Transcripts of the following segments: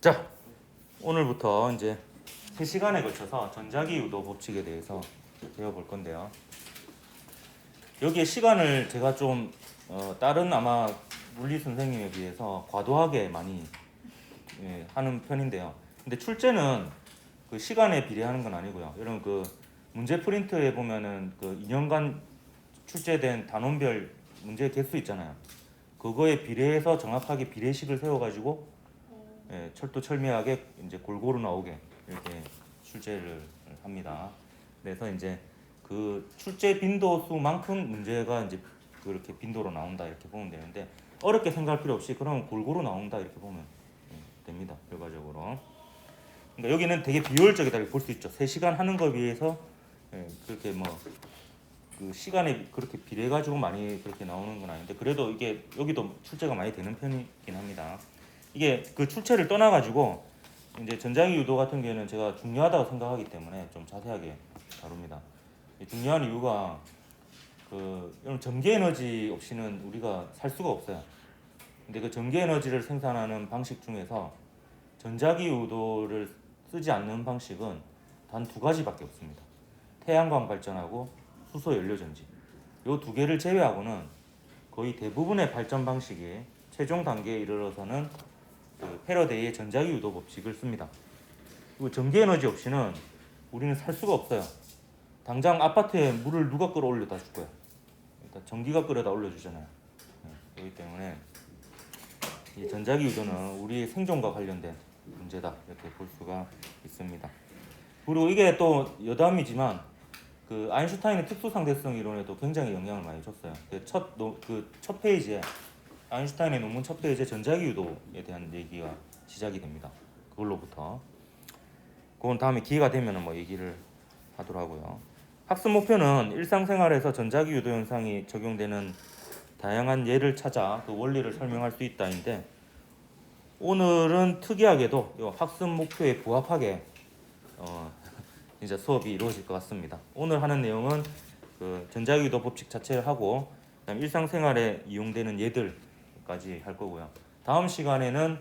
자, 오늘부터 이제 3시간에 걸쳐서 전자기 유도 법칙에 대해서 배워볼 건데요. 여기에 시간을 제가 좀 다른 아마 물리 선생님에 비해서 과도하게 많이 하는 편인데요. 근데 출제는 그 시간에 비례하는 건 아니고요. 여러분 그 문제 프린트에 보면은 그 2년간 출제된 단원별 문제 개수 있잖아요. 그거에 비례해서 정확하게 비례식을 세워가지고 철두철미하게 이제 골고루 나오게 이렇게 출제를 합니다. 그래서 이제 그 출제 빈도수만큼 문제가 이제 그렇게 빈도로 나온다 이렇게 보면 되는데 어렵게 생각할 필요 없이 그러면 골고루 나온다 이렇게 보면 됩니다. 결과적으로. 그러니까 여기는 되게 비효율적이다 볼 수 있죠. 3시간 하는 거에 비해서 그렇게 뭐 그 시간에 그렇게 비례 가지고 많이 그렇게 나오는 건 아닌데 그래도 이게 여기도 출제가 많이 되는 편이긴 합니다. 이게 그 출제를 떠나 가지고 이제 전자기 유도 같은 경우에는 제가 중요하다고 생각하기 때문에 좀 자세하게 다룹니다. 중요한 이유가 그 전기 에너지 없이는 우리가 살 수가 없어요. 근데 그 전기 에너지를 생산하는 방식 중에서 전자기 유도를 쓰지 않는 방식은 단 2가지밖에 없습니다. 태양광 발전하고 수소 연료 전지. 요 2개를 제외하고는 거의 대부분의 발전 방식이 최종 단계에 이르러서는 그 패러데이의 전자기 유도 법칙을 씁니다. 그리고 전기 에너지 없이는 우리는 살 수가 없어요. 당장 아파트에 물을 누가 끌어올려다 줄 거야. 그러니까 전기가 끌어다 올려주잖아요. 그렇기 때문에 이 전자기 유도는 우리의 생존과 관련된 문제다 이렇게 볼 수가 있습니다. 그리고 이게 또 여담이지만 그 아인슈타인의 특수상대성 이론에도 굉장히 영향을 많이 줬어요. 첫 페이지에 아인슈타인의 논문 첫 페이지에 전자기 유도에 대한 얘기가 시작이 됩니다. 그걸로부터. 그건 다음에 기회가 되면 뭐 얘기를 하도록 하고요. 학습 목표는 일상생활에서 전자기 유도 현상이 적용되는 다양한 예를 찾아 그 원리를 설명할 수 있다인데 오늘은 특이하게도 학습 목표에 부합하게 이제 수업이 이루어질 것 같습니다. 오늘 하는 내용은 그 전자기 유도 법칙 자체를 하고 그다음 일상생활에 이용되는 예들까지 할 거고요. 다음 시간에는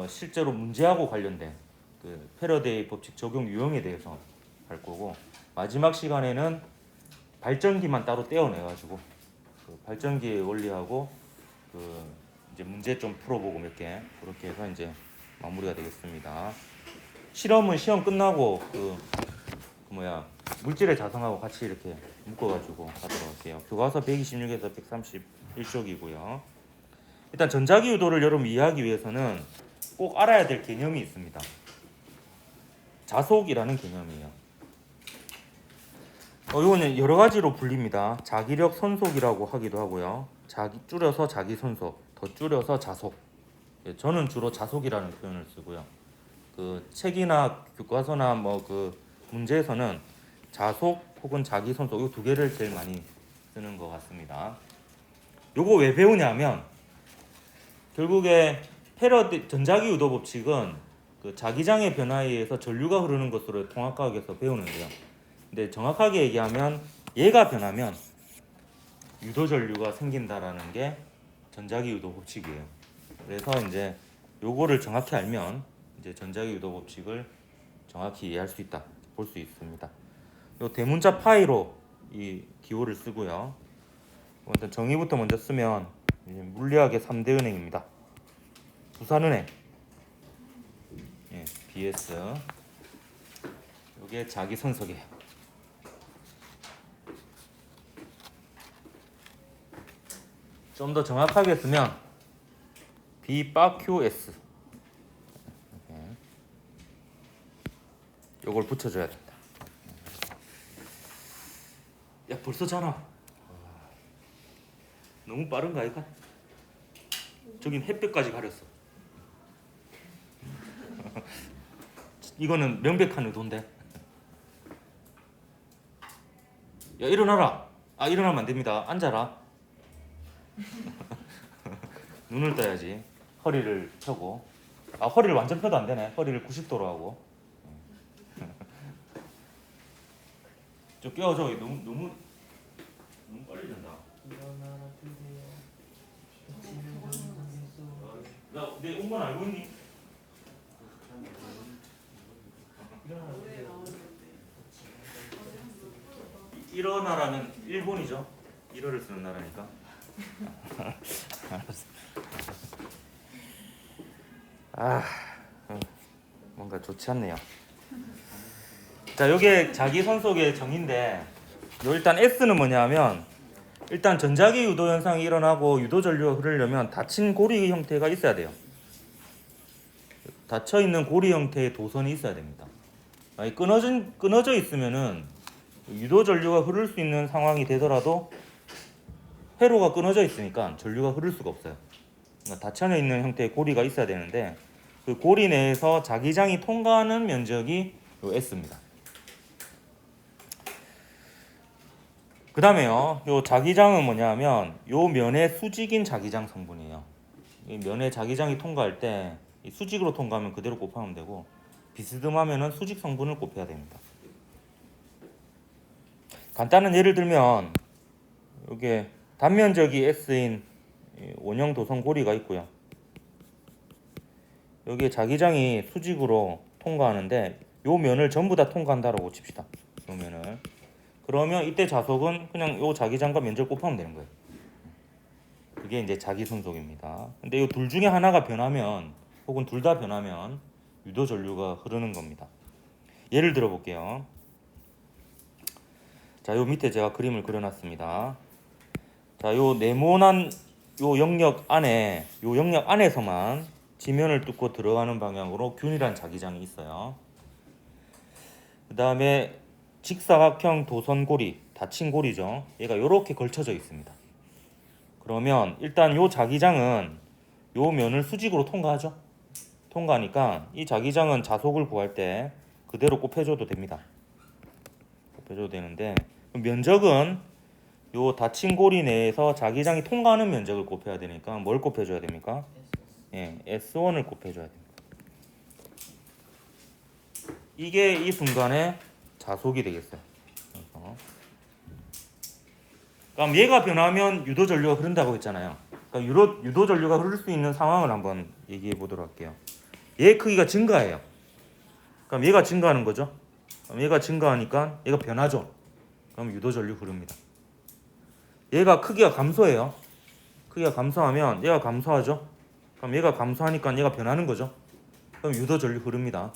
실제로 문제하고 관련된 그 패러데이 법칙 적용 유형에 대해서 할 거고 마지막 시간에는 발전기만 따로 떼어내가지고 그 발전기의 원리하고 그 이제 문제 좀 풀어보고 몇 개 그렇게 해서 이제 마무리가 되겠습니다. 실험은 시험 끝나고 물질의 자성하고 같이 이렇게 묶어가지고 하도록 할게요. 교과서 126에서 131쪽이고요. 일단 전자기 유도를 여러분 이해하기 위해서는 꼭 알아야 될 개념이 있습니다. 자속이라는 개념이에요. 이거는 여러 가지로 불립니다. 자기력 선속이라고 하기도 하고요. 줄여서 자기선속, 더 줄여서 자속. 저는 주로 자속이라는 표현을 쓰고요. 그 책이나 교과서나 뭐 그 문제에서는 자속 혹은 자기선속 이 2개를 제일 많이 쓰는 것 같습니다. 요거 왜 배우냐면 결국에 전자기 유도 법칙은 그 자기장의 변화에 의해서 전류가 흐르는 것으로 통합과학에서 배우는데요. 근데 정확하게 얘기하면 얘가 변하면 유도 전류가 생긴다라는 게 전자기 유도 법칙이에요. 그래서 이제 요거를 정확히 알면 이제 전자기 유도 법칙을 정확히 이해할 수 있다 볼 수 있습니다. 요 대문자 파이로 이 기호를 쓰고요. 일단 정의부터 먼저 쓰면 물리학의 3대 은행입니다. 부산은행, BS. 요게 자기 선석이에요. 좀 더 정확하게 쓰면 B-QS. 요걸 붙여줘야 된다. 야 벌써 자나? 너무 빠른가 이거? 저긴 햇볕까지 가렸어. 이거는 명백한 의도인데. 야 일어나라. 일어나면 안 됩니다. 앉아라. 눈을 떠야지. 허리를 펴고. 허리를 완전 펴도 안 되네. 허리를 90도로 하고. 좀 깨워줘. 너무 빨리 된다. 내 온건 알고 있니? 일어나라는 일본이죠. 일어를 쓰는 나라니까. 알았어. 뭔가 좋지 않네요. 자, 요게 자기 손속의 정의인데, 요 일단 S는 뭐냐면, 일단 전자기 유도 현상이 일어나고 유도 전류가 흐르려면 닫힌 고리 형태가 있어야 돼요. 닫혀 있는 고리 형태의 도선이 있어야 됩니다. 아니, 끊어져 있으면은 유도 전류가 흐를 수 있는 상황이 되더라도 회로가 끊어져 있으니까 전류가 흐를 수가 없어요. 그러니까 닫혀 있는 형태의 고리가 있어야 되는데, 그 고리 내에서 자기장이 통과하는 면적이 요 S입니다. 그 다음에요, 요 자기장은 뭐냐면 요 면의 수직인 자기장 성분이에요. 이 면의 자기장이 통과할 때 이 수직으로 통과하면 그대로 곱하면 되고, 비스듬하면은 수직 성분을 곱해야 됩니다. 간단한 예를 들면, 이게 단면적이 S인 원형 도선 고리가 있고요. 여기에 자기장이 수직으로 통과하는데 요 면을 전부 다 통과한다라고 칩시다. 요 면을. 그러면 이때 자속은 그냥 요 자기장과 면적 곱하면 되는 거예요. 그게 이제 자기 손속입니다. 근데 이 둘 중에 하나가 변하면, 혹은 둘 다 변하면 유도 전류가 흐르는 겁니다. 예를 들어 볼게요. 자, 요 밑에 제가 그림을 그려놨습니다. 자, 요 네모난 요 영역 안에서만 지면을 뚫고 들어가는 방향으로 균일한 자기장이 있어요. 그 다음에 직사각형 도선고리, 닫힌 고리죠. 얘가 이렇게 걸쳐져 있습니다. 그러면 일단 요 자기장은 요 면을 수직으로 통과하죠. 통과하니까 이 자기장은 자속을 구할 때 그대로 곱해줘도 됩니다. 곱해줘도 되는데, 면적은 요 닫힌 고리 내에서 자기장이 통과하는 면적을 곱해야 되니까 뭘 곱해줘야 됩니까? 예, S1을 곱해줘야 됩니다. 이게 이 순간에 자속이 되겠어요. 그럼 얘가 변하면 유도 전류가 흐른다고 했잖아요. 그러니까 유도 전류가 흐를 수 있는 상황을 한번 얘기해 보도록 할게요. 얘 크기가 증가해요. 그럼 얘가 증가하는 거죠. 그럼 얘가 증가하니까 얘가 변하죠. 그럼 유도 전류 흐릅니다. 얘가 크기가 감소해요. 크기가 감소하면 얘가 감소하죠. 그럼 얘가 감소하니까 얘가 변하는 거죠. 그럼 유도 전류 흐릅니다.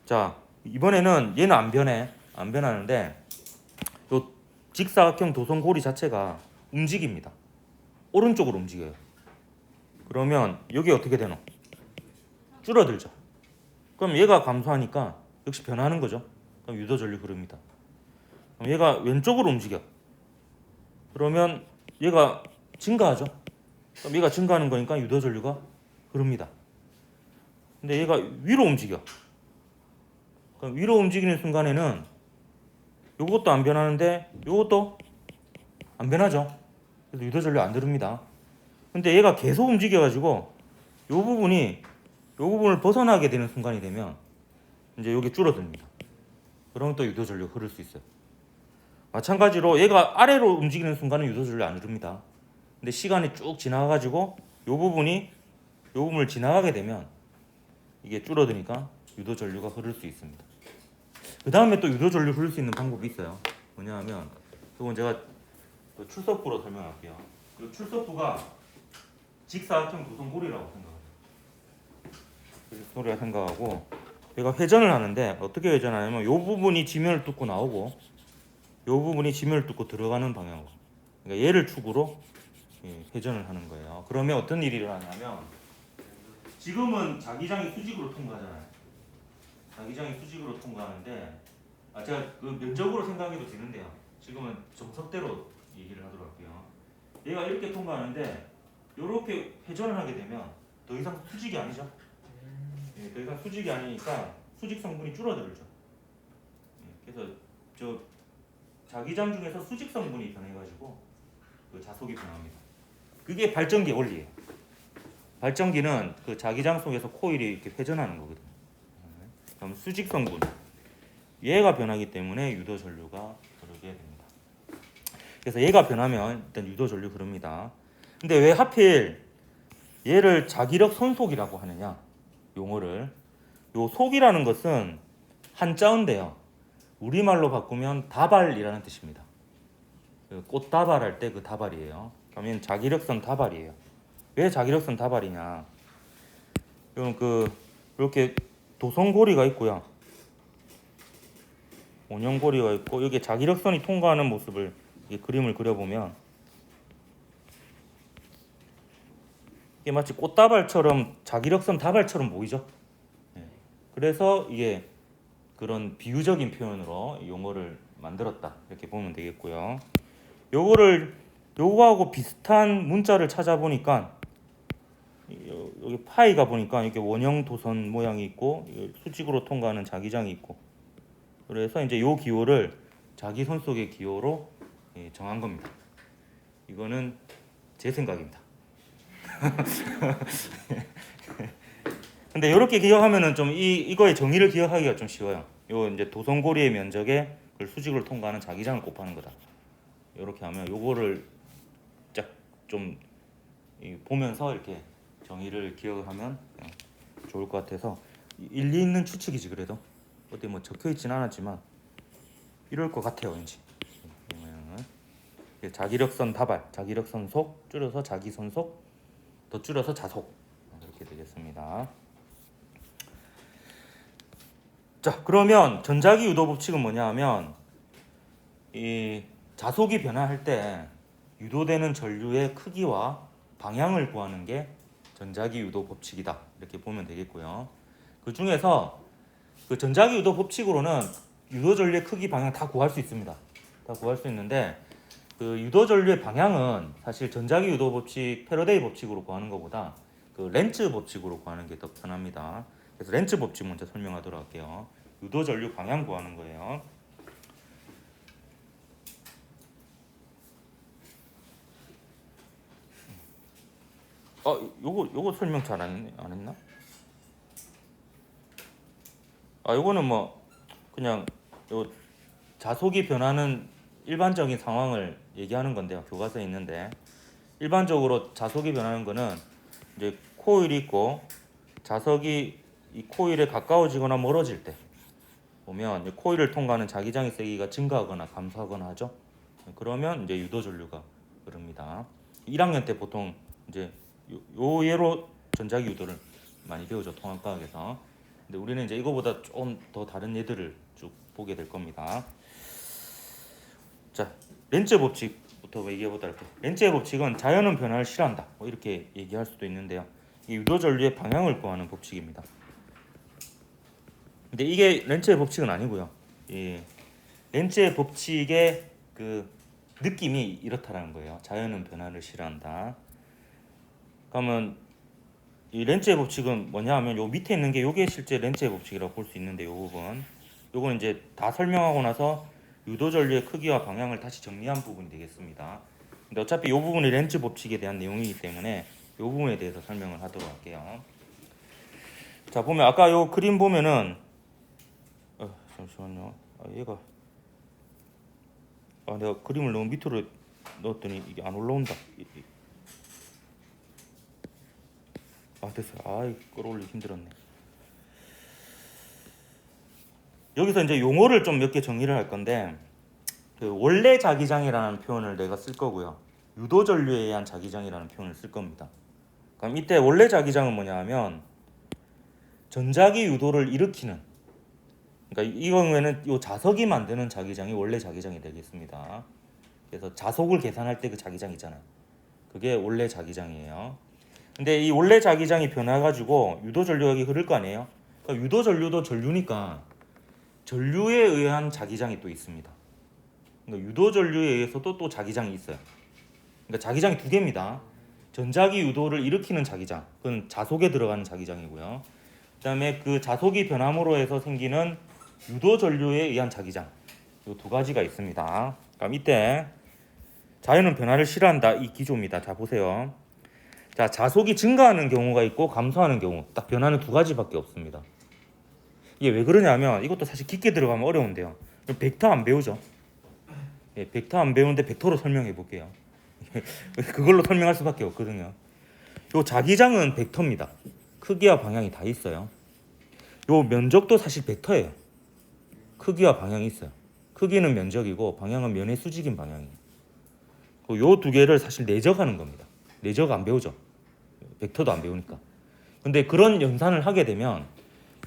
자, 이번에는 얘는 안 변해. 안 변하는데 요 직사각형 도선 고리 자체가 움직입니다. 오른쪽으로 움직여요. 그러면 여기 어떻게 되노? 줄어들죠. 그럼 얘가 감소하니까 역시 변하는 거죠. 그럼 유도 전류 흐릅니다. 그럼 얘가 왼쪽으로 움직여. 그러면 얘가 증가하죠. 그럼 얘가 증가하는 거니까 유도 전류가 흐릅니다. 근데 얘가 위로 움직여. 그럼 위로 움직이는 순간에는 요것도 안 변하는데 요것도 안 변하죠. 그래서 유도 전류 안 흐릅니다. 근데 얘가 계속 움직여가지고 요 부분을 벗어나게 되는 순간이 되면 이제 요게 줄어듭니다. 그러면 또 유도 전류 흐를 수 있어요. 마찬가지로 얘가 아래로 움직이는 순간은 유도 전류 안 흐릅니다. 근데 시간이 쭉 지나가가지고 요 부분을 지나가게 되면 이게 줄어드니까 유도 전류가 흐를 수 있습니다. 그 다음에 또 유도 전류 흐를 수 있는 방법이 있어요. 뭐냐하면 이건 제가 또 출석부로 설명할게요. 이 출석부가 직사각형 도선고리라고 생각하고 얘가 회전을 하는데 어떻게 회전하냐면 이 부분이 지면을 뚫고 나오고 이 부분이 지면을 뚫고 들어가는 방향으로, 그러니까 얘를 축으로 회전을 하는 거예요. 그러면 어떤 일이 일어나냐면, 지금은 자기장이 수직으로 통과하잖아요. 자기장이 수직으로 통과하는데 제가 그 면적으로 생각해도 되는데요. 지금은 정석대로 얘기를 하도록 할게요. 얘가 이렇게 통과하는데 이렇게 회전을 하게 되면 더 이상 수직이 아니죠. 더 이상 수직이 아니니까 수직 성분이 줄어들죠. 그래서 저 자기장 중에서 수직 성분이 변해가지고 그 자속이 변합니다. 그게 발전기 원리예요. 발전기는 그 자기장 속에서 코일이 이렇게 회전하는 거거든요. 그럼 수직 성분, 얘가 변하기 때문에 유도 전류가 흐르게 됩니다. 그래서 얘가 변하면 일단 유도 전류 흐릅니다. 근데 왜 하필 얘를 자기력 손속이라고 하느냐? 용어를. 요 속이라는 것은 한자어인데요. 우리말로 바꾸면 다발이라는 뜻입니다. 그 꽃다발할 때 그 다발이에요. 그러면 자기력선 다발이에요. 왜 자기력선 다발이냐? 이건 이렇게 도성고리가 있고요. 원형고리가 있고 여기 자기력선이 통과하는 모습을 그림을 그려보면 이게 마치 꽃다발처럼 자기력선 다발처럼 보이죠? 그래서 이게 그런 비유적인 표현으로 용어를 만들었다 이렇게 보면 되겠고요. 요거하고 비슷한 문자를 찾아보니까 여기 파이가 보니까 이렇게 원형 도선 모양이 있고 수직으로 통과하는 자기장이 있고 그래서 이제 요 기호를 자기 손 속의 기호로 정한 겁니다. 이거는 제 생각입니다. 근데 이렇게 기억하면은 좀 이거의 정의를 기억하기가 좀 쉬워요. 요 이제 도성고리의 면적에 그 수직으로 통과하는 자기장을 곱하는 거다. 이렇게 하면 요거를 쫙 좀 보면서 이렇게 정의를 기억하면 좋을 것 같아서 일리 있는 추측이지. 그래도 어디 뭐 적혀 있진 않았지만 이럴 것 같아요, 왠지. 자기력선 다발, 자기력선 속 줄여서 자기선속, 더 줄여서 자속 이렇게 되겠습니다. 자, 그러면 전자기 유도 법칙은 뭐냐 하면 이 자속이 변화할 때 유도되는 전류의 크기와 방향을 구하는 게 전자기 유도 법칙이다 이렇게 보면 되겠고요. 그 중에서 그 전자기 유도 법칙으로는 유도 전류의 크기, 방향 다 구할 수 있습니다. 다 구할 수 있는데 그 유도 전류의 방향은 사실 전자기 유도 법칙, 패러데이 법칙으로 구하는 것보다 그 렌츠 법칙으로 구하는 게 더 편합니다. 그래서 렌츠 법칙 먼저 설명하도록 할게요. 유도 전류 방향 구하는 거예요. 요거 설명 잘 안 했나? 요거는 뭐 그냥 요 자속이 변하는 일반적인 상황을 얘기하는 건데요. 교과서에 있는데 일반적으로 자속이 변하는 거는 이제 코일이 있고 자석이 이 코일에 가까워지거나 멀어질 때 보면 코일을 통과하는 자기장의 세기가 증가하거나 감소하거나 하죠. 그러면 이제 유도 전류가 흐릅니다. 1학년 때 보통 이제 요 예로 전자기 유도를 많이 배우죠, 통합과학에서. 근데 우리는 이제 이거보다 좀 더 다른 예들을 쭉 보게 될 겁니다. 자, 렌츠 법칙부터 얘기해 보도록 할게요. 렌츠의 법칙은 자연은 변화를 싫어한다. 뭐 이렇게 얘기할 수도 있는데요. 이 유도 전류의 방향을 구하는 법칙입니다. 근데 이게 렌츠의 법칙은 아니고요. 이 렌츠의 법칙의 그 느낌이 이렇다라는 거예요. 자연은 변화를 싫어한다. 그러면 이 렌츠의 법칙은 뭐냐 하면 요 밑에 있는 게 요게 실제 렌츠의 법칙이라고 볼 수 있는데 요 부분. 요건 이제 다 설명하고 나서 유도 전류의 크기와 방향을 다시 정리한 부분이 되겠습니다. 근데 어차피 요 부분이 렌츠 법칙에 대한 내용이기 때문에 요 부분에 대해서 설명을 하도록 할게요. 자, 보면 아까 요 그림 보면은 잠시만요. 내가 그림을 너무 밑으로 넣었더니 이게 안 올라온다. 됐어요. 끌어올리기 힘들었네. 여기서 이제 용어를 좀 몇 개 정리를 할 건데 그 원래 자기장이라는 표현을 내가 쓸 거고요. 유도 전류에 의한 자기장이라는 표현을 쓸 겁니다. 그럼 이때 원래 자기장은 뭐냐 하면 전자기 유도를 일으키는, 그러니까 이 경우에는 이 자석이 만드는 자기장이 원래 자기장이 되겠습니다. 그래서 자속을 계산할 때 그 자기장 있잖아요. 그게 원래 자기장이에요. 근데 이 원래 자기장이 변해가지고 유도 전류가 흐를 거 아니에요. 그러니까 유도 전류도 전류니까 전류에 의한 자기장이 또 있습니다. 그러니까 유도 전류에 의해서도 또 자기장이 있어요. 그러니까 자기장이 두 개입니다. 전자기 유도를 일으키는 자기장, 그건 자속에 들어가는 자기장이고요. 그다음에 그 자속이 변함으로 해서 생기는 유도 전류에 의한 자기장, 이 두 가지가 있습니다. 그럼 이때 자연은 변화를 싫어한다, 이 기조입니다. 자, 보세요. 자, 자속이 증가하는 경우가 있고 감소하는 경우, 딱 변화는 두 가지밖에 없습니다. 이게 왜 그러냐면 이것도 사실 깊게 들어가면 어려운데요. 벡터 안 배우죠? 벡터 안 배우는데 벡터로 설명해 볼게요. 그걸로 설명할 수밖에 없거든요. 요 자기장은 벡터입니다. 크기와 방향이 다 있어요. 요 면적도 사실 벡터예요. 크기와 방향이 있어요. 크기는 면적이고 방향은 면의 수직인 방향이에요. 요 두 개를 사실 내적하는 겁니다. 내적 안 배우죠. 벡터도 안 배우니까. 근데 그런 연산을 하게 되면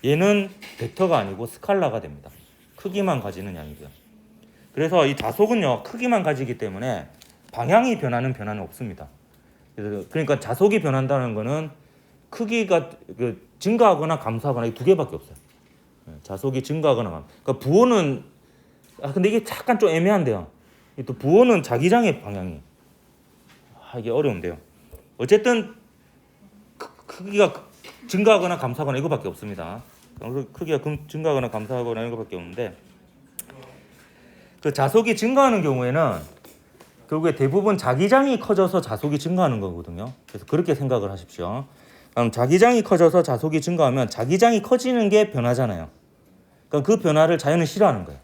얘는 벡터가 아니고 스칼라가 됩니다. 크기만 가지는 양이고요. 그래서 이 자속은요 크기만 가지기 때문에 방향이 변화는 없습니다. 그러니까 자속이 변한다는 거는 크기가 증가하거나 감소하거나 이 두 개밖에 없어요. 자속이 증가하거나 그러니까 부호는 근데 이게 잠깐 좀 애매한데요. 또 부호는 자기장의 방향이 이게 어려운데요. 어쨌든 크기가 증가하거나 감소하거나 이거밖에 없습니다. 크기가 증가하거나 감소하거나 이거밖에 없는데 그 자속이 증가하는 경우에는 결국에 대부분 자기장이 커져서 자속이 증가하는 거거든요. 그래서 그렇게 생각을 하십시오. 그럼 자기장이 커져서 자속이 증가하면 자기장이 커지는 게 변화잖아요. 그러니까 그 변화를 자연은 싫어하는 거예요.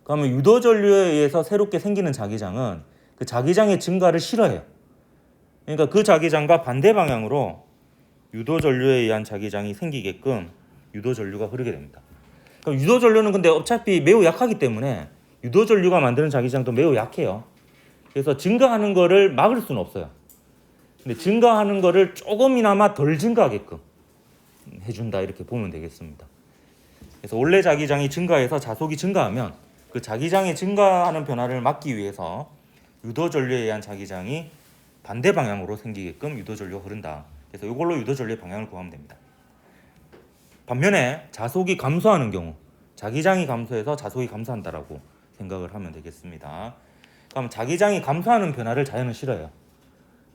그러면 유도 전류에 의해서 새롭게 생기는 자기장은 그 자기장의 증가를 싫어해요. 그러니까 그 자기장과 반대 방향으로 유도 전류에 의한 자기장이 생기게끔 유도 전류가 흐르게 됩니다. 그럼 유도 전류는 근데 어차피 매우 약하기 때문에 유도 전류가 만드는 자기장도 매우 약해요. 그래서 증가하는 거를 막을 수는 없어요. 근데 증가하는 거를 조금이나마 덜 증가하게끔 해준다 이렇게 보면 되겠습니다. 그래서 원래 자기장이 증가해서 자속이 증가하면 그 자기장의 증가하는 변화를 막기 위해서 유도 전류에 의한 자기장이 반대 방향으로 생기게끔 유도 전류가 흐른다. 그래서 이걸로 유도 전류의 방향을 구하면 됩니다. 반면에 자속이 감소하는 경우 자기장이 감소해서 자속이 감소한다라고 생각을 하면 되겠습니다. 그럼 자기장이 감소하는 변화를 자연은 싫어요.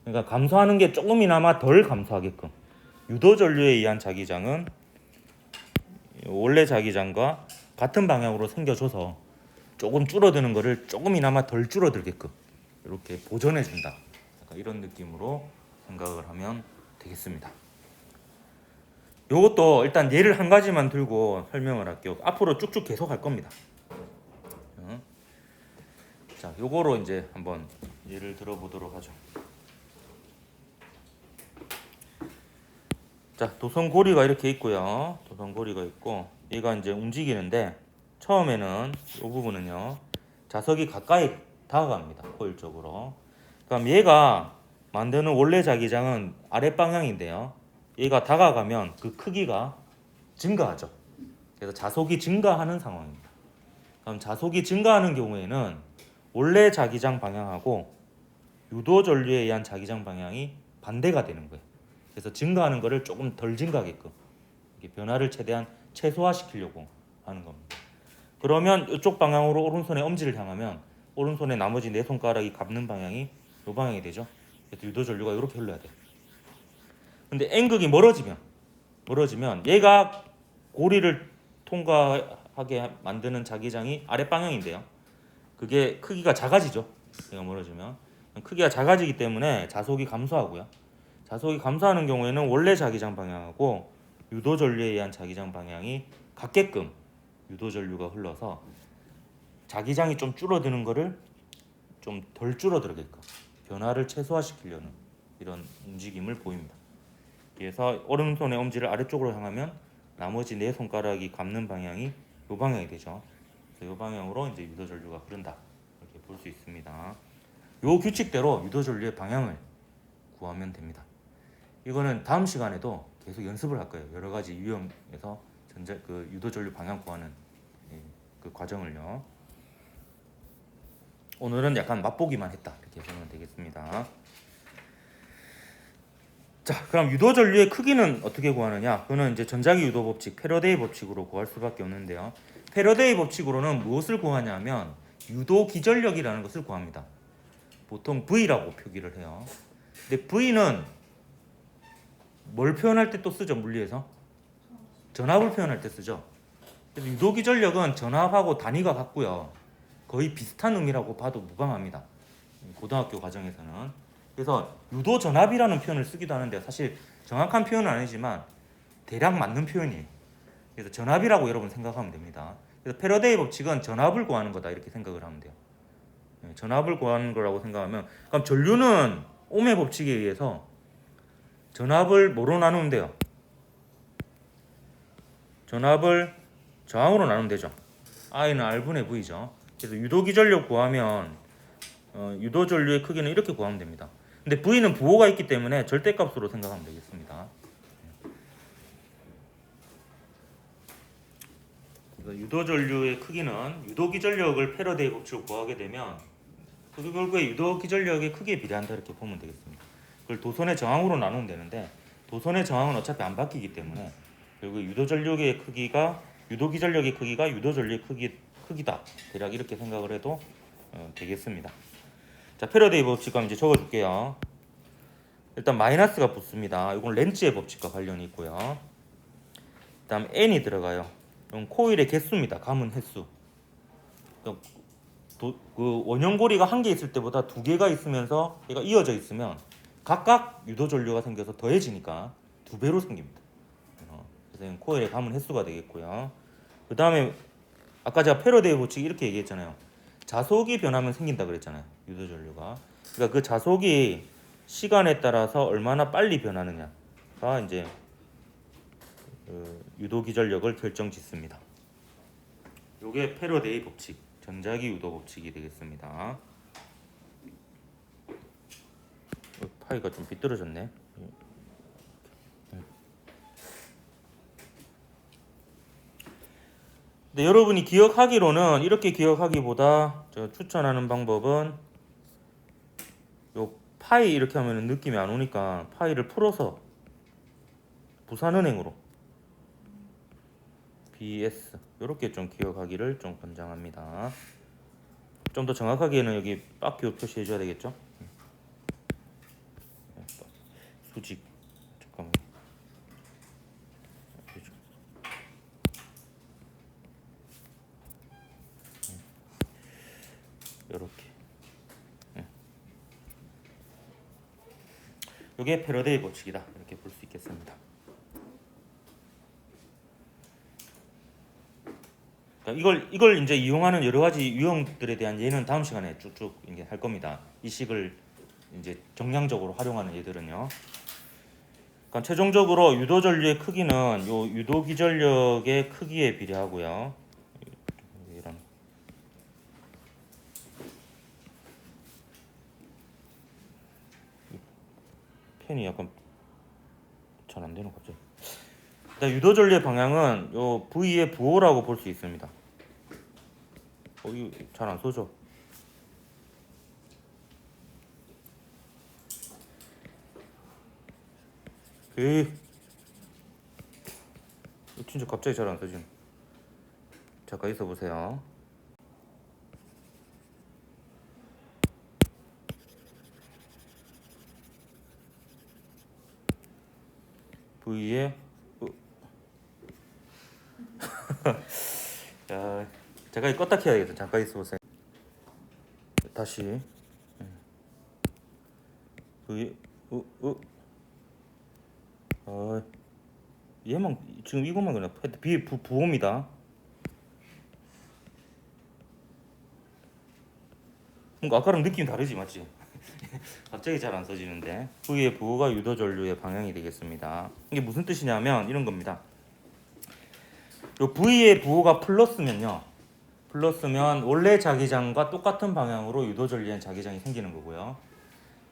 그러니까 감소하는 게 조금이나마 덜 감소하게끔 유도 전류에 의한 자기장은 원래 자기장과 같은 방향으로 생겨줘서 조금 줄어드는 거를 조금이나마 덜 줄어들게끔 이렇게 보존해 준다. 이런 느낌으로 생각을 하면 되겠습니다. 요것도 일단 예를 한 가지만 들고 설명을 할게요. 앞으로 쭉쭉 계속 할 겁니다. 자, 요거로 이제 한번 예를 들어보도록 하죠. 자, 도선고리가 이렇게 있고요. 도선고리가 있고 얘가 이제 움직이는데 처음에는 이 부분은요 자석이 가까이 다가갑니다. 효율적으로. 그럼 얘가 만드는 원래 자기장은 아랫 방향인데요. 얘가 다가가면 그 크기가 증가하죠. 그래서 자속이 증가하는 상황입니다. 그럼 자속이 증가하는 경우에는 원래 자기장 방향하고 유도 전류에 의한 자기장 방향이 반대가 되는 거예요. 그래서 증가하는 거를 조금 덜 증가하게끔 변화를 최대한 최소화시키려고 하는 겁니다. 그러면 이쪽 방향으로 오른손의 엄지를 향하면 오른손의 나머지 네 손가락이 감는 방향이 이 방향이 되죠. 그래서 유도 전류가 이렇게 흘러야 돼요. 근데 N극이 멀어지면 얘가 고리를 통과하게 만드는 자기장이 아랫 방향인데요. 그게 크기가 작아지죠. 얘가 멀어지면 크기가 작아지기 때문에 자속이 감소하고요. 자속이 감소하는 경우에는 원래 자기장 방향하고 유도 전류에 의한 자기장 방향이 같게끔 유도 전류가 흘러서 자기장이 좀 줄어드는 거를 좀 덜 줄어들게끔 변화를 최소화시키려는 이런 움직임을 보입니다. 그래서 오른손의 엄지를 아래쪽으로 향하면 나머지 네 손가락이 감는 방향이 이 방향이 되죠. 그래서 이 방향으로 이제 유도 전류가 흐른다 이렇게 볼 수 있습니다. 이 규칙대로 유도 전류의 방향을 구하면 됩니다. 이거는 다음 시간에도 계속 연습을 할 거예요. 여러 가지 유형에서 유도 전류 방향 구하는 그 과정을요. 오늘은 약간 맛보기만 했다 이렇게 보면 되겠습니다. 자, 그럼 유도 전류의 크기는 어떻게 구하느냐? 그거는 이제 전자기 유도 법칙, 패러데이 법칙으로 구할 수밖에 없는데요. 패러데이 법칙으로는 무엇을 구하냐면 유도 기전력이라는 것을 구합니다. 보통 V라고 표기를 해요. 근데 V는 뭘 표현할 때 또 쓰죠? 물리에서 전압을 표현할 때 쓰죠. 그래서 유도 기전력은 전압하고 단위가 같고요. 거의 비슷한 의미라고 봐도 무방합니다. 고등학교 과정에서는. 그래서 유도 전압이라는 표현을 쓰기도 하는데 사실 정확한 표현은 아니지만 대략 맞는 표현이에요. 그래서 전압이라고 여러분 생각하면 됩니다. 그래서 패러데이 법칙은 전압을 구하는 거다 이렇게 생각을 하면 돼요. 전압을 구하는 거라고 생각하면 그럼 전류는 옴의 법칙에 의해서 전압을 뭐로 나누면 돼요? 전압을 저항으로 나누면 되죠. I는 R분의 V죠. 그래서 유도기전력 구하면 유도전류의 크기는 이렇게 구하면 됩니다. 근데 V는 부호가 있기 때문에 절대값으로 생각하면 되겠습니다. 유도전류의 크기는 유도기전력을 패러데이 법칙으로 구하게 되면 그 결국에 유도기전력의 크기에 비례한다 이렇게 보면 되겠습니다. 그걸 도선의 저항으로 나누면 되는데 도선의 저항은 어차피 안 바뀌기 때문에 결국 유도전력의 크기가 유도기전력의 크기가 유도전류의 크기다. 대략 이렇게 생각을 해도 되겠습니다. 자, 패러데이 법칙과 이제 적어줄게요. 일단 마이너스가 붙습니다. 이건 렌츠의 법칙과 관련이 있고요. 그다음 n이 들어가요. 이건 코일의 개수입니다. 감은 횟수. 그 원형고리가 한 개 있을 때보다 두 개가 있으면서 얘가 이어져 있으면 각각 유도전류가 생겨서 더해지니까 두 배로 생깁니다. 그래서 코일의 감은 횟수가 되겠고요. 그 다음에 아까 제가 패러데이 법칙 이렇게 얘기했잖아요. 자속이 변하면 생긴다 그랬잖아요. 유도전류가. 그러니까 그 자속이 시간에 따라서 얼마나 빨리 변하느냐가 이제 유도기전력을 결정짓습니다. 요게 패러데이 법칙, 전자기 유도 법칙이 되겠습니다. 파이가 좀 삐뚤어졌네. 근데 여러분이 기억하기로는 이렇게 기억하기보다 제가 추천하는 방법은 요 파이 이렇게 하면 느낌이 안 오니까 파이를 풀어서 부산은행으로 BS 이렇게 좀 기억하기를 좀 권장합니다. 좀 더 정확하게는 여기 바퀴로 표시해 줘야 되겠죠? 수직 잠깐만 이렇게 이게 패러데이 법칙이다 이렇게 볼 수 있겠습니다. 이걸 이제 이용하는 여러 가지 유형들에 대한 예는 다음 시간에 쭉쭉 이제 할 겁니다. 이 식을 이제 정량적으로 활용하는 예들은요. 그러니까 최종적으로 유도전류의 크기는 요 유도기전력의 크기에 비례하고요. 이런 펜이 약간 잘 안 되는 갑자기. 유도전류의 방향은 요 V의 부호라고 볼 수 있습니다. 이거 잘 안 써져. 진짜 갑자기 잘 안 써지네. 잠깐 있어 보세요. V의 자, 제가 이거 껐다 켜야겠다. 잠깐 있어 보세요. 다시 V 얘만 지금 이것만 그냥 부호입니다. 뭔가 아까랑 느낌이 다르지 맞지? 갑자기 잘 안 써지는데 V의 부호가 유도전류의 방향이 되겠습니다. 이게 무슨 뜻이냐면 이런 겁니다. 요 V의 부호가 플러스면요. 플러스면 원래 자기장과 똑같은 방향으로 유도전류의 자기장이 생기는 거고요.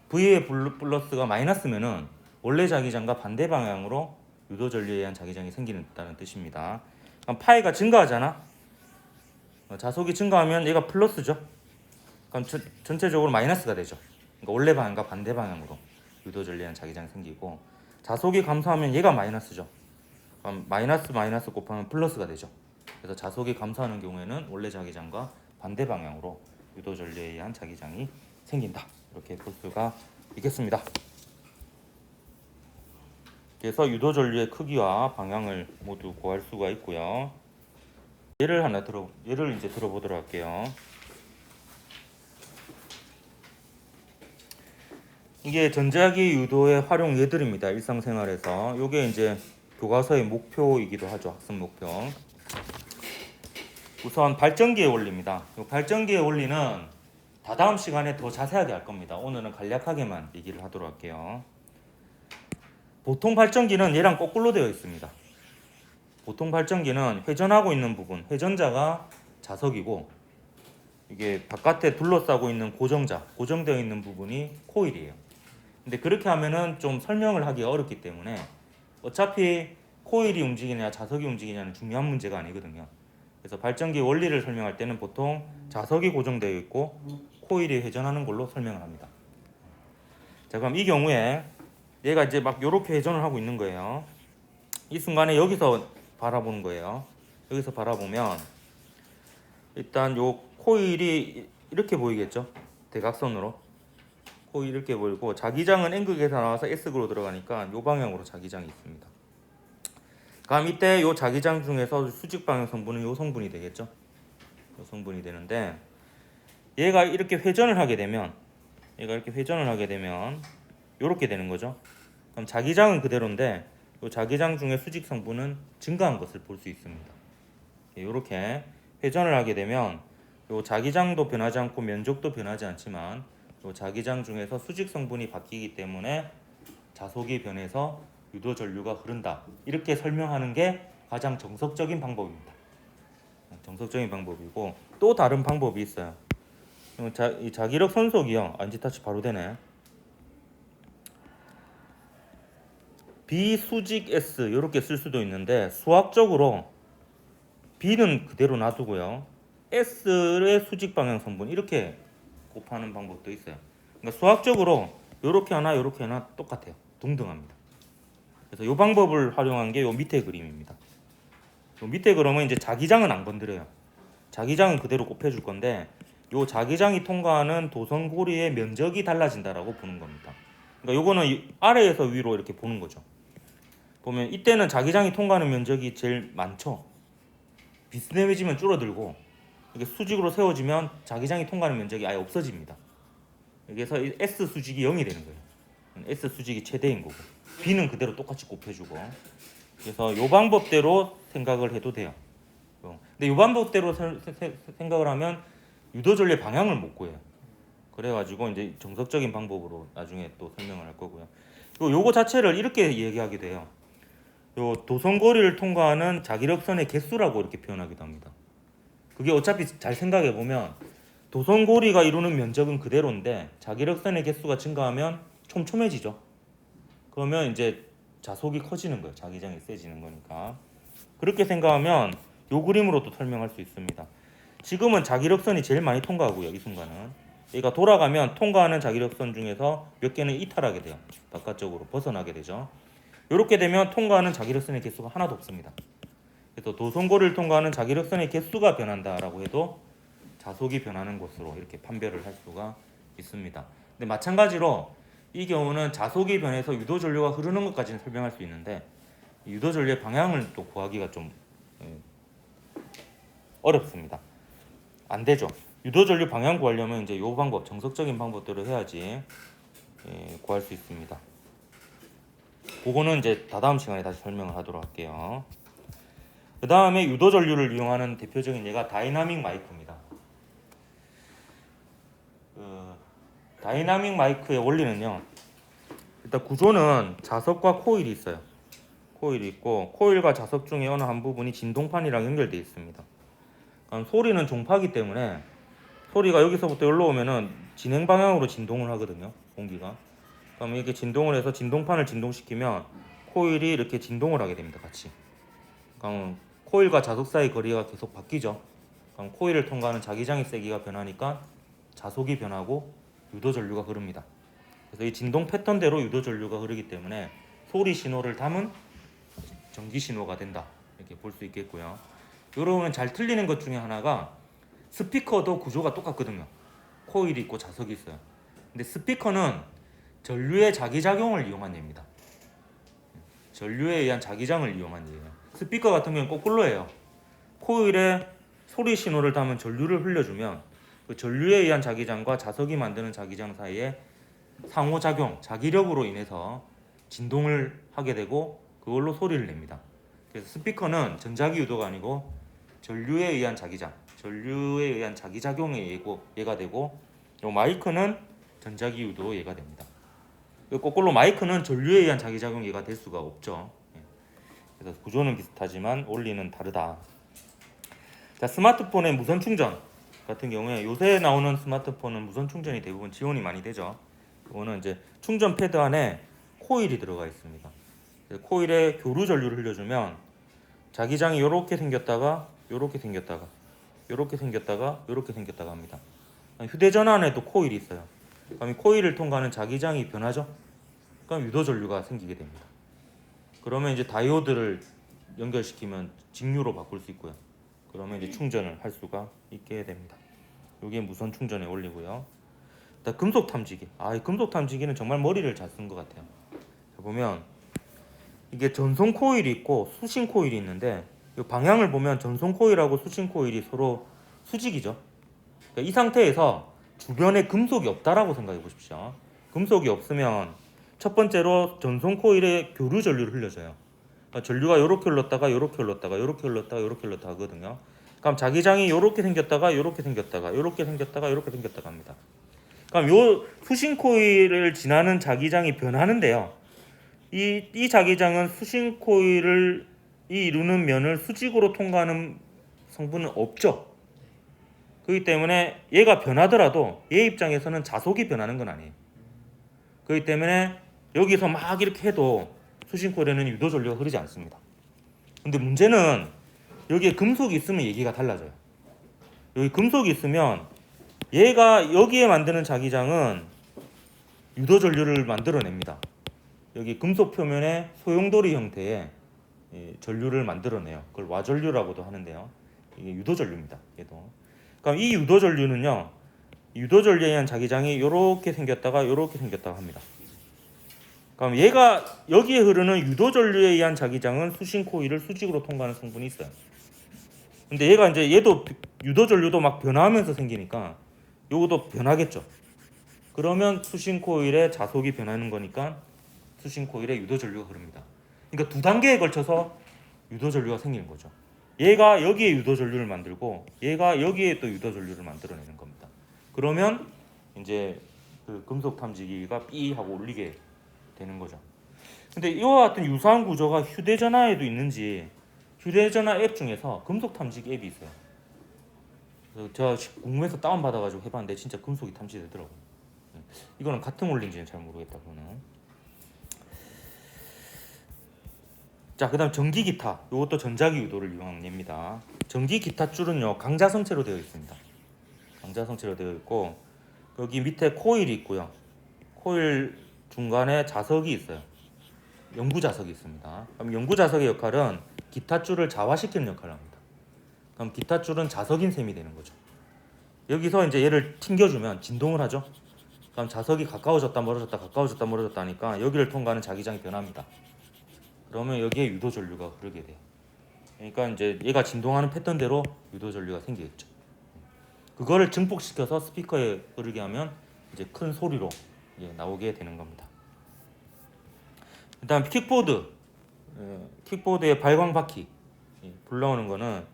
V의 플러스가 마이너스면은 원래 자기장과 반대 방향으로 유도전류에 의한 자기장이 생기는 뜻입니다. 그럼 파이가 증가하잖아. 자속이 증가하면 얘가 플러스죠. 그럼 전체적으로 마이너스가 되죠. 그러니까 원래 방향과 반대 방향으로 유도전류에 의한 자기장이 생기고 자속이 감소하면 얘가 마이너스죠. 그럼 마이너스 곱하면 플러스가 되죠. 그래서 자속이 감소하는 경우에는 원래 자기장과 반대 방향으로 유도전류에 의한 자기장이 생긴다. 이렇게 볼 수가 있겠습니다. 그래서 유도전류의 크기와 방향을 모두 구할 수가 있고요. 예를 이제 들어보도록 할게요. 이게 전자기 유도의 활용 예들입니다. 일상생활에서 요게 이제 교과서의 목표이기도 하죠. 학습 목표. 우선 발전기의 원리입니다. 이 발전기의 원리는 다다음 시간에 더 자세하게 할 겁니다. 오늘은 간략하게만 얘기를 하도록 할게요. 보통 발전기는 얘랑 거꾸로 되어 있습니다. 보통 발전기는 회전하고 있는 부분, 회전자가 자석이고 이게 바깥에 둘러싸고 있는 고정되어 있는 부분이 코일이에요. 근데 그렇게 하면은 좀 설명을 하기가 어렵기 때문에 어차피 코일이 움직이냐 자석이 움직이냐는 중요한 문제가 아니거든요. 그래서 발전기 원리를 설명할 때는 보통 자석이 고정되어 있고 코일이 회전하는 걸로 설명을 합니다. 자, 그럼 이 경우에 얘가 이제 막 이렇게 회전을 하고 있는 거예요. 이 순간에 여기서 바라보는 거예요. 여기서 바라보면 일단 요 코일이 이렇게 보이겠죠? 대각선으로 코일 이렇게 보이고 자기장은 N극에서 나와서 S극으로 들어가니까 요 방향으로 자기장이 있습니다. 그럼 이때 요 자기장 중에서 수직 방향 성분은 요 성분이 되겠죠? 요 성분이 되는데 얘가 이렇게 회전을 하게 되면 요렇게 되는 거죠. 그럼 자기장은 그대로인데 요 자기장 중에 수직 성분은 증가한 것을 볼 수 있습니다. 요렇게 회전을 하게 되면 요 자기장도 변하지 않고 면적도 변하지 않지만 요 자기장 중에서 수직 성분이 바뀌기 때문에 자속이 변해서 유도 전류가 흐른다. 이렇게 설명하는 게 가장 정석적인 방법입니다. 정석적인 방법이고 또 다른 방법이 있어요. 이 자기력 손속이요. 안지타치 바로 되네. 비수직 S 이렇게 쓸 수도 있는데 수학적으로 B는 그대로 놔두고요. S의 수직 방향 성분 이렇게 곱하는 방법도 있어요. 그러니까 수학적으로 이렇게 하나 이렇게 하나 똑같아요. 동등합니다. 그래서 이 방법을 활용한 게 이 밑에 그림입니다. 요 밑에 그림은 이제 자기장은 안 건드려요. 자기장은 그대로 곱해줄 건데 요 자기장이 통과하는 도선고리의 면적이 달라진다라고 보는 겁니다. 그러니까 요거는 아래에서 위로 이렇게 보는 거죠. 보면 이때는 자기장이 통과하는 면적이 제일 많죠. 비스듬해지면 줄어들고 이게 수직으로 세워지면 자기장이 통과하는 면적이 아예 없어집니다. 여기서 S 수직이 0이 되는 거예요. S 수직이 최대인 거고 B는 그대로 똑같이 곱해주고 그래서 이 방법대로 생각을 해도 돼요. 근데 이 방법대로 생각을 하면 유도전류의 방향을 못 구해요. 그래가지고 이제 정석적인 방법으로 나중에 또 설명을 할 거고요. 그리고 요거 자체를 이렇게 얘기하기도 해요. 요 도선고리를 통과하는 자기력선의 개수라고 이렇게 표현하기도 합니다. 그게 어차피 잘 생각해 보면 도선고리가 이루는 면적은 그대로인데 자기력선의 개수가 증가하면 촘촘해지죠. 그러면 이제 자속이 커지는 거예요. 자기장이 세지는 거니까. 그렇게 생각하면 요 그림으로도 설명할 수 있습니다. 지금은 자기력선이 제일 많이 통과하고요. 이 순간은. 얘가 돌아가면 통과하는 자기력선 중에서 몇 개는 이탈하게 돼요. 바깥쪽으로 벗어나게 되죠. 이렇게 되면 통과하는 자기력선의 개수가 하나도 없습니다. 그래서 도선고리를 통과하는 자기력선의 개수가 변한다라고 해도 자속이 변하는 것으로 이렇게 판별을 할 수가 있습니다. 근데 마찬가지로 이 경우는 자속이 변해서 유도전류가 흐르는 것까지는 설명할 수 있는데 유도전류의 방향을 또 구하기가 좀 어렵습니다. 안 되죠. 유도전류 방향 구하려면 이제 요 방법, 정석적인 방법대로 해야지 구할 수 있습니다. 그거는 이제 다다음 시간에 다시 설명을 하도록 할게요. 그 다음에 유도전류를 이용하는 대표적인 예가 다이나믹 마이크입니다. 다이나믹 마이크의 원리는요. 일단 구조는 자석과 코일이 있어요. 코일이 있고 코일과 자석 중에 어느 한 부분이 진동판이랑 연결되어 있습니다. 그럼 소리는 종파기 때문에 소리가 여기서부터 여기로 오면은 진행 방향으로 진동을 하거든요. 공기가. 그럼 이렇게 진동을 해서 진동판을 진동시키면 코일이 이렇게 진동을 하게 됩니다. 같이. 그럼 코일과 자석 사이 거리가 계속 바뀌죠. 그럼 코일을 통과하는 자기장의 세기가 변하니까 자속이 변하고 유도전류가 흐릅니다. 그래서 이 진동 패턴대로 유도전류가 흐르기 때문에 소리 신호를 담은 전기 신호가 된다. 이렇게 볼 수 있겠고요. 여러분 잘 틀리는 것 중에 하나가 스피커도 구조가 똑같거든요. 코일이 있고 자석이 있어요. 근데 스피커는 전류의 자기작용을 이용한 예입니다. 전류에 의한 자기장을 이용한 예예요. 스피커 같은 경우는 거꾸로예요. 코일에 소리 신호를 담은 전류를 흘려주면 그 전류에 의한 자기장과 자석이 만드는 자기장 사이에 상호작용, 자기력으로 인해서 진동을 하게 되고 그걸로 소리를 냅니다. 그래서 스피커는 전자기 유도가 아니고 전류에 의한 자기장, 전류에 의한 자기작용의 예가 되고 요 마이크는 전자기 유도 예가 됩니다. 거꾸로 마이크는 전류에 의한 자기작용 예가 될 수가 없죠. 그래서 구조는 비슷하지만 원리는 다르다. 자, 스마트폰의 무선 충전 같은 경우에 요새 나오는 스마트폰은 무선 충전이 대부분 지원이 많이 되죠. 이거는 이제 충전 패드 안에 코일이 들어가 있습니다. 코일에 교류 전류를 흘려주면 자기장이 이렇게 생겼다가 이렇게 생겼다가 이렇게 생겼다가 이렇게 생겼다가 합니다. 휴대전화 안에도 코일이 있어요. 그럼 이 코일을 통과하는 자기장이 변하죠. 그럼 유도 전류가 생기게 됩니다. 그러면 이제 다이오드를 연결시키면 직류로 바꿀 수 있고요. 그러면 이제 충전을 할 수가 있게 됩니다. 이게 무선 충전의 원리고요. 일단 금속 탐지기. 이 금속 탐지기는 정말 머리를 잘 쓴 것 같아요. 보면 이게 전송 코일이 있고 수신 코일이 있는데 이 방향을 보면 전송 코일하고 수신 코일이 서로 수직이죠. 그러니까 이 상태에서 주변에 금속이 없다라고 생각해 보십시오. 금속이 없으면 첫 번째로 전송 코일에 교류 전류를 흘려줘요. 그러니까 전류가 이렇게 흘렀다가 이렇게 흘렀다가 이렇게 흘렀다가 이렇게 흘렀다 하거든요. 그럼 자기장이 이렇게 생겼다가 이렇게 생겼다가 이렇게 생겼다가 이렇게 생겼다가 합니다. 그럼 요 수신 코일을 지나는 자기장이 변하는데요. 이 자기장은 수신 코일을 이루는 면을 수직으로 통과하는 성분은 없죠. 그렇기 때문에 얘가 변하더라도 얘 입장에서는 자속이 변하는 건 아니에요. 그렇기 때문에 여기서 막 이렇게 해도 수신 코일에는 유도 전류가 흐르지 않습니다. 근데 문제는 여기에 금속이 있으면 얘기가 달라져요. 여기 금속이 있으면 얘가 여기에 만드는 자기장은 유도 전류를 만들어냅니다. 여기 금속 표면에 소용돌이 형태의 전류를 만들어내요. 그걸 와전류라고도 하는데요. 이게 유도 전류입니다. 얘도. 그럼 이 유도 전류는요. 유도 전류에 의한 자기장이 이렇게 생겼다가 이렇게 생겼다가 합니다. 그럼 얘가 여기에 흐르는 유도 전류에 의한 자기장은 수신 코일을 수직으로 통과하는 성분이 있어요. 근데 얘가 이제 얘도 유도 전류도 막 변화하면서 생기니까 요것도 변하겠죠. 그러면 수신 코일의 자속이 변하는 거니까 수신 코일에 유도 전류가 흐릅니다. 그러니까 두 단계에 걸쳐서 유도 전류가 생기는 거죠. 얘가 여기에 유도 전류를 만들고 얘가 여기에 또 유도 전류를 만들어내는 겁니다. 그러면 이제 그 금속 탐지기가 삐 하고 울리게 되는 거죠. 근데 이와 같은 유사한 구조가 휴대전화에도 있는지 휴대전화 앱 중에서 금속 탐지기 앱이 있어요. 그래서 제가 궁금해서 다운 받아가지고 해봤는데 진짜 금속이 탐지되더라고요. 이거는 같은 원리인지는 잘 모르겠다. 그거는. 자, 그다음 전기 기타. 이것도 전자기 유도를 이용한 예입니다. 전기 기타 줄은요 강자성체로 되어 있습니다. 강자성체로 되어 있고 여기 밑에 코일이 있고요. 코일 중간에 자석이 있어요. 영구 자석이 있습니다. 그럼 영구 자석의 역할은 기타 줄을 자화시키는 역할을 합니다. 그럼 기타 줄은 자석인 셈이 되는 거죠. 여기서 이제 얘를 튕겨주면 진동을 하죠. 그럼 자석이 가까워졌다 멀어졌다 가까워졌다 멀어졌다 하니까 여기를 통과하는 자기장이 변합니다. 그러면 여기에 유도 전류가 흐르게 돼요. 그러니까 이제 얘가 진동하는 패턴대로 유도 전류가 생기겠죠. 그거를 증폭시켜서 스피커에 흐르게 하면 이제 큰 소리로 나오게 되는 겁니다. 그다음 킥보드, 킥보드의 발광 바퀴 불 나오는 거는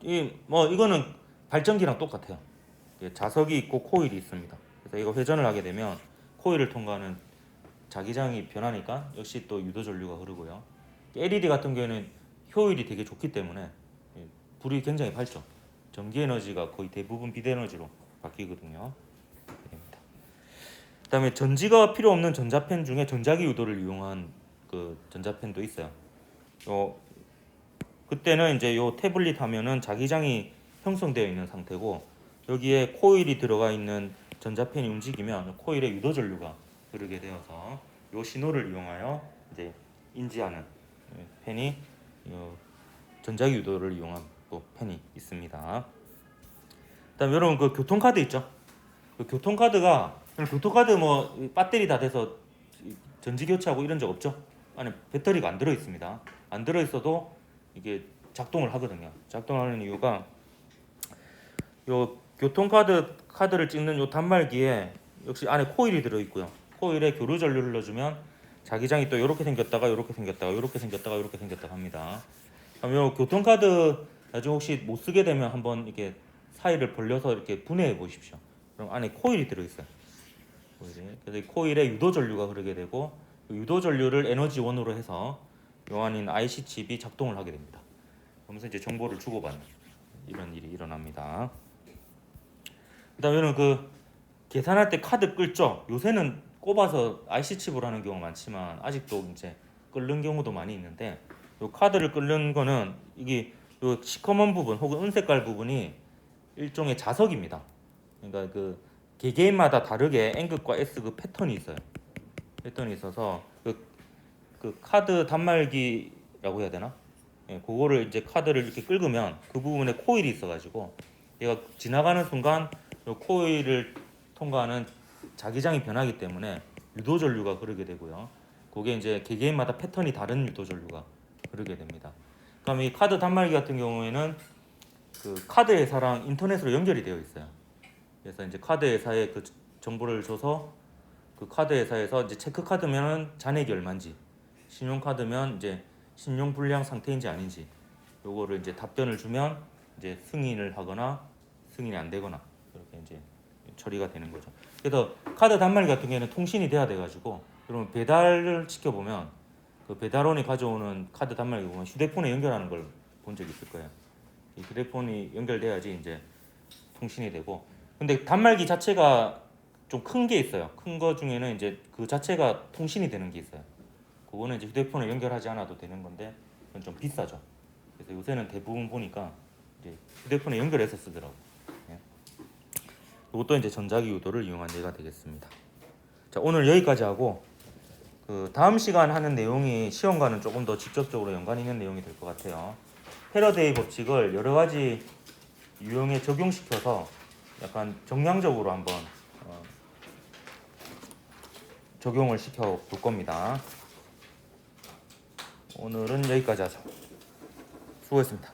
이거는 발전기랑 똑같아요. 자석이 있고 코일이 있습니다. 그래서 이거 회전을 하게 되면 코일을 통과하는 자기장이 변하니까 역시 또 유도 전류가 흐르고요. LED 같은 경우에는 효율이 되게 좋기 때문에 불이 굉장히 밝죠. 전기 에너지가 거의 대부분 비대 에너지로 바뀌거든요. 그다음에 전지가 필요 없는 전자펜 중에 전자기 유도를 이용한 그 전자펜도 있어요. 그때는 이제 요 태블릿 화면은 자기장이 형성되어 있는 상태고 여기에 코일이 들어가 있는 전자펜이 움직이면 코일에 유도 전류가 흐르게 되어서 요 신호를 이용하여 이제 인지하는 펜이 전자기 유도를 이용한 또 펜이 있습니다. 그다음 여러분 그 교통카드 있죠? 그 교통카드가 뭐 배터리 다 돼서 전지 교체하고 이런 적 없죠? 안에 배터리가 안 들어 있습니다. 안 들어 있어도 이게 작동을 하거든요. 작동하는 이유가 요 카드를 찍는 요 단말기에 역시 안에 코일이 들어 있고요. 코일에 교류 전류를 넣어주면 자기장이 또 이렇게 생겼다가 이렇게 생겼다가 이렇게 생겼다가 이렇게 생겼다가 합니다. 그럼 요 교통카드 나중에 혹시 못 쓰게 되면 한번 이렇게 사이를 벌려서 이렇게 분해해 보십시오. 그럼 안에 코일이 들어 있어요. 그래서 이 코일에 유도 전류가 흐르게 되고 유도 전류를 에너지원으로 해서 요 안인 IC 칩이 작동을 하게 됩니다. 그러면서 이제 정보를 주고받는 이런 일이 일어납니다. 그다음에는 그 계산할 때 카드 끌죠. 요새는 꼽아서 IC 칩으로 하는 경우가 많지만 아직도 이제 끓는 경우도 많이 있는데, 요 카드를 끓는 거는 이게 요 시커먼 부분 혹은 은색깔 부분이 일종의 자석입니다. 그러니까 그 개개인마다 다르게 N극과 S극 패턴이 있어요. 패턴이 있어서 그 카드 단말기라고 해야 되나? 예, 그거를 이제 카드를 이렇게 긁으면 그 부분에 코일이 있어가지고 얘가 지나가는 순간 요 코일을 통과하는 자기장이 변하기 때문에 유도 전류가 흐르게 되고요. 그게 이제 개개인마다 패턴이 다른 유도 전류가 흐르게 됩니다. 그럼 이 카드 단말기 같은 경우에는 그 카드 회사랑 인터넷으로 연결이 되어 있어요. 그래서 이제 카드 회사에 그 정보를 줘서 그 카드 회사에서 이제 체크 카드면은 잔액이 얼마인지, 신용 카드면 이제 신용 불량 상태인지 아닌지 요거를 이제 답변을 주면 이제 승인을 하거나 승인이 안 되거나 이렇게 이제 처리가 되는 거죠. 그래서 카드 단말기 같은 경우에는 통신이 돼야 돼가지고, 여러분 배달을 시켜보면 그 배달원이 가져오는 카드 단말기 보면 휴대폰에 연결하는 걸 본 적 있을 거예요. 이 휴대폰이 연결돼야지 이제 통신이 되고, 근데 단말기 자체가 좀 큰 게 있어요. 큰 거 중에는 이제 그 자체가 통신이 되는 게 있어요. 그거는 이제 휴대폰에 연결하지 않아도 되는 건데 그건 좀 비싸죠. 그래서 요새는 대부분 보니까 이제 휴대폰에 연결해서 쓰더라고. 예. 이것도 이제 전자기 유도를 이용한 예가 되겠습니다. 자, 오늘 여기까지 하고 그 다음 시간 하는 내용이 시험과는 조금 더 직접적으로 연관 있는 내용이 될 것 같아요. 패러데이 법칙을 여러 가지 유형에 적용시켜서 약간 정량적으로 한번 적용을 시켜 볼 겁니다. 오늘은 여기까지 하죠. 수고했습니다.